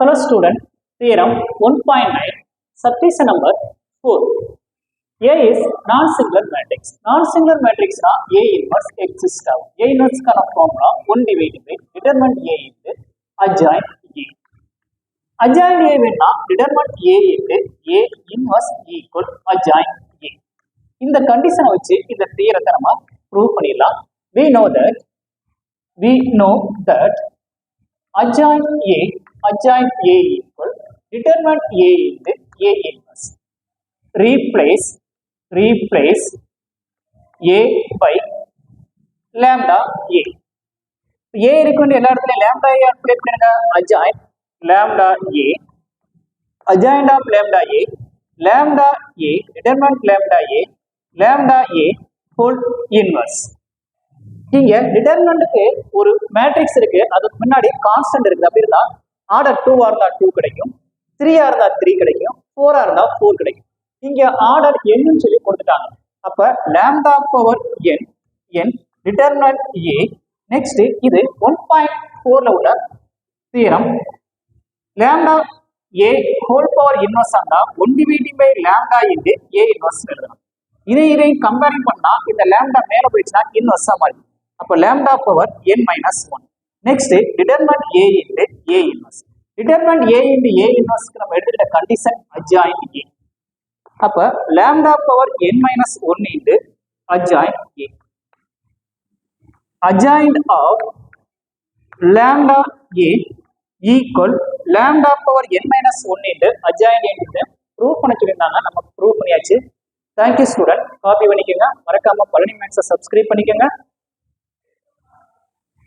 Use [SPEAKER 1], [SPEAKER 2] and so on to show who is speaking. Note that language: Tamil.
[SPEAKER 1] Hello student, theorem 1.9, subdivision number 4. A is non-singular matrix. Non-singular matrix na A inverse exists ஆகும். A inverse கான formula 1 divided by determinant A into adjoint A. Adjoint A வேணா determinant A into A inverse equal adjoint A. இந்த condition வச்சு இந்த theorem நம்ம prove பண்ணிடலாம். We know that adjoint A equal determinant A into A inverse. Replace A by lambda A. A இருக்கு எல்லா இடத்துல lambda A அப்ளை பண்ணுங்க. adjoint lambda A, adjoint of lambda A, determinant lambda A whole inverse. இங்க டிட்டர்மினன்ட்க்கு ஒரு மேட்ரிக்ஸ் இருக்கு, அதுக்கு முன்னாடி கான்ஸ்டன்ட் இருக்குது. அப்படி இருந்தா ஆர்டர் 2 இருந்தா 2 கிடைக்கும், 3 இருந்தா 3 கிடைக்கும், 4 இருந்தா 4 கிடைக்கும். இங்க ஆர்டர் n ன்னு சொல்லி கொடுத்துட்டாங்க. அப்ப lambda power n determinant A. Next இது 1.4 ல உள்ள theorem lambda A whole power inverse இருந்தா 1 divided by lambda into A inverse எழுதலாம். இதை கம்பேரிங் பண்ணா இந்த lambda மேல போயிடுச்சுன்னா இன்வெர்ஸா மாறும். அப்ப lambda power n minus 1. Next determinant A into A inverse. Determinant A into A inverse க்கு நம்ம எடுத்துக்கிட்ட கண்டிஷன் adjoint A. அப்ப lambda power n minus 1 into adjoint A. Adjoint of lambda A equal lambda power n minus 1 into adjoint A ன்னு ப்ரூவ் பண்ண சொல்லியிருந்தாங்க. நம்ம ப்ரூவ் பண்ணியாச்சு. Thank you student. காப்பி பண்ணிக்கோங்க. மறக்காம பழனி மேக்ஸை சப்ஸ்கிரைப் பண்ணிக்கோங்க.